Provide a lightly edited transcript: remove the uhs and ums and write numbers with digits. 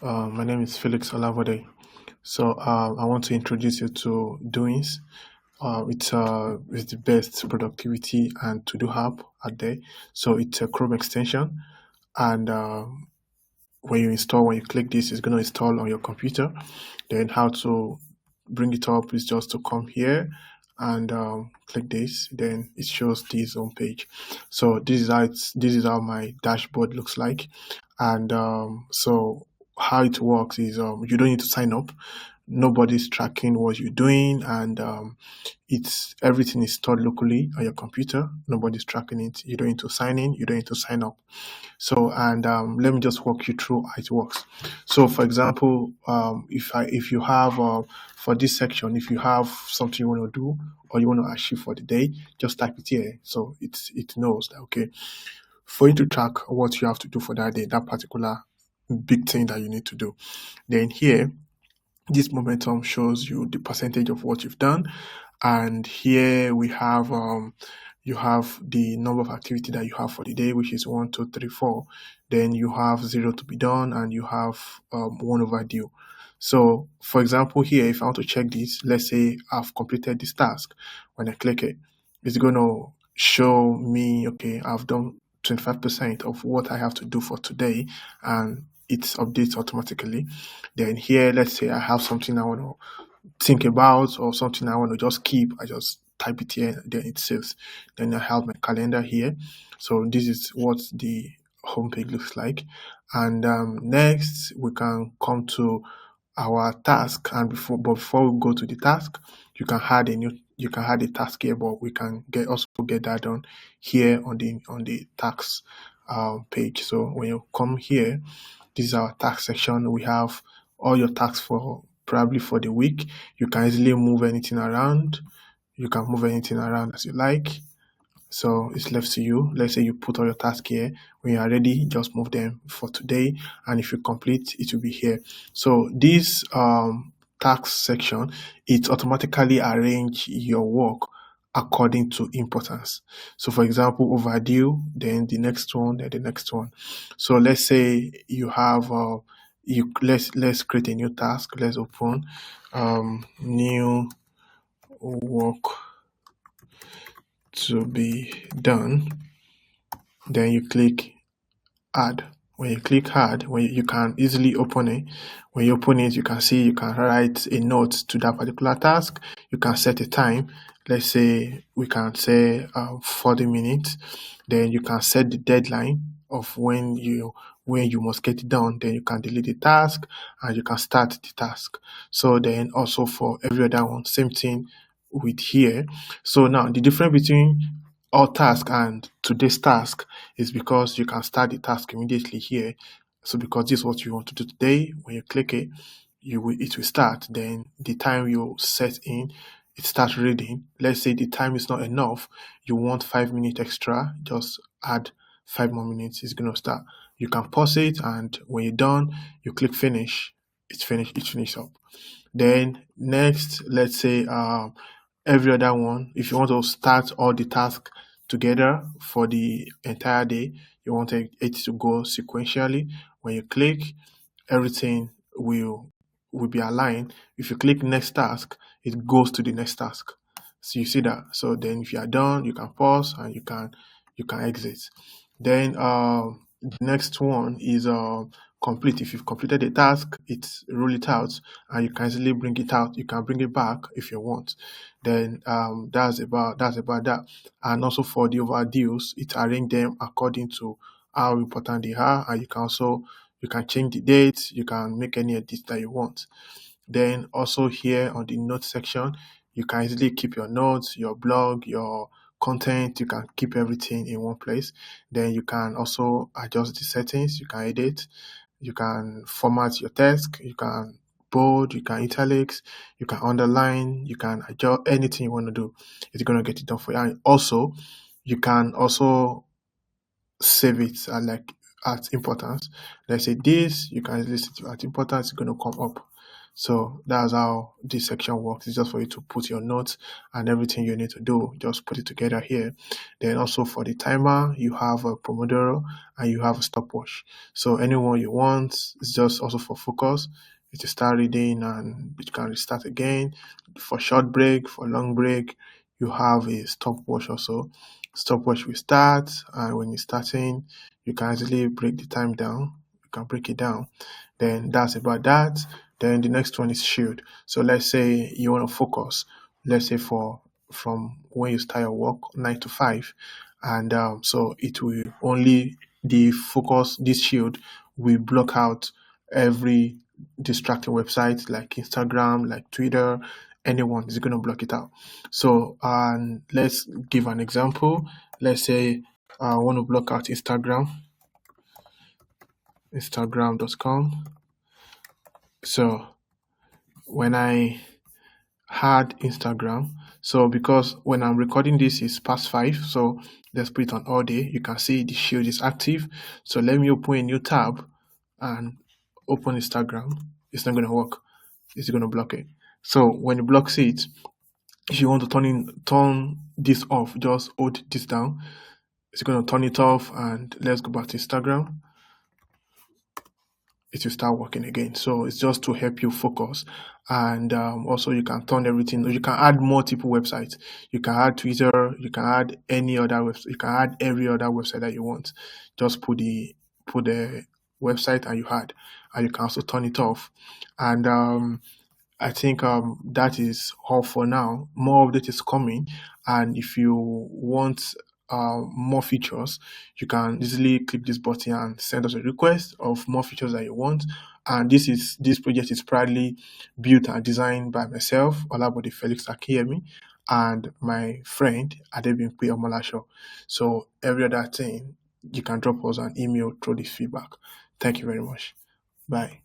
My name is Felix Olavode. So I want to introduce you to Doingz. It's the best productivity and to-do app out there. So it's a Chrome extension, and when you click this, it's going to install on your computer. Then how to bring it up is just to come here and click this. Then it shows this home page. So this is how my dashboard looks like, and so how it works is you don't need to sign up. Nobody's tracking what you're doing, and it's everything is stored locally on your computer. Nobody's tracking it. You don't need to sign in. You don't need to sign up. So, and let me just walk you through how it works. So, for example, if you have for this section, if you have something you want to do or you want to achieve for the day, just type it here. So it knows that, okay, for you to track what you have to do for that day, that particular big thing that you need to do. Then here, this momentum shows you the percentage of what you've done, and here we have you have the number of activity that you have for the day, which is 1, 2, 3, 4. Then you have 0 to be done, and you have 1 overdue. So for example, here, if I want to check this, let's say I've completed this task. When I click it, it's going to show me, okay, I've done 25% of what I have to do for today, and it updates automatically. Then here, let's say I have something I want to think about or something I want to just keep. I just type it here, then it saves. Then I have my calendar here. So this is what the homepage looks like. And next, we can come to our task. And before we go to the task, you can add a task here, but we can also get that done here on the task page. So when you come here, this is our task section. We have all your tasks for probably for the week. You can easily move anything around. You can move anything around as you like. So it's left to you. Let's say you put all your tasks here. When you are ready, just move them for today. And if you complete, it will be here. So this task section, it automatically arrange your work according to importance. So for example, overdue, then the next one, then the next one. So let's say you have let's create a new task. Let's open new work to be done. Then you click add. When you click add, you can easily open it. When you open it, you can see you can write a note to that particular task. You can set a time. Let's say we can say 40 minutes. Then you can set the deadline of when you must get it done. Then you can delete the task and you can start the task. So then also for every other one, same thing with here. So now the difference between all task and today's task is because you can start the task immediately here. So because this is what you want to do today, when you click it, it will start. Then the time you set in, it starts reading. Let's say the time is not enough, you want 5 minutes extra, just add 5 more minutes, it's going to start. You can pause it, and when you're done, you click finish, it's finished up. Then next, let's say every other one, if you want to start all the tasks together for the entire day, you want it to go sequentially. When you click, everything will be aligned. If you click next task, it goes to the next task. So you see that. So then if you are done, you can pause and you can exit. Then the next one is complete. If you've completed a task, roll it out, and you can easily bring it out. You can bring it back if you want. Then that's about that. And also for the overdues, it arrange them according to how important they are, and you can change the dates. You can make any edits that you want. Then also here on the notes section, you can easily keep your notes, your blog, your content. You can keep everything in one place. Then you can also adjust the settings. You can edit. You can format your text. You can bold. You can italics. You can underline. You can adjust anything you want to do. It's going to get it done for you. And also, you can also save it at importance. Let's say this. You can list it at importance. It's going to come up. So that's how this section works. It's just for you to put your notes and everything you need to do. Just put it together here. Then also for the timer, you have a Pomodoro and you have a stopwatch. So anyone you want, it's just also for focus. You start reading and you can restart again. For short break, for long break, you have a stopwatch also. Stopwatch will start, and when you're starting, you can easily break the time down. You can break it down. Then that's about that. Then the next one is shield. So let's say you want to focus. Let's say from when you start your work 9 to 5, and so it will only the focus. This shield will block out every distracting website like Instagram, like Twitter. Anyone is going to block it out. So let's give an example. Let's say I want to block out Instagram.com. So when I had Instagram, so because when I'm recording this is past 5, so let's put it on all day. You can see the shield is active. So let me open a new tab and open Instagram. It's not going to work. It's going to block it. So when it blocks it, if you want to turn this off, just hold this down. It's going to turn it off, and let's go back to Instagram. It will start working again. So it's just to help you focus. And also you can turn everything. You can add multiple websites. You can add Twitter. You can add any other website. You can add every other website that you want. Just put the website and and you can also turn it off. And I think that is all for now. More update is coming, and if you want more features, you can easily click this button and send us a request of more features that you want. And this project is proudly built and designed by myself, Olabode Felix Akiyemi, and my friend Adebimpe Omolasho. So every other thing, you can drop us an email through this feedback. Thank you very much. Bye.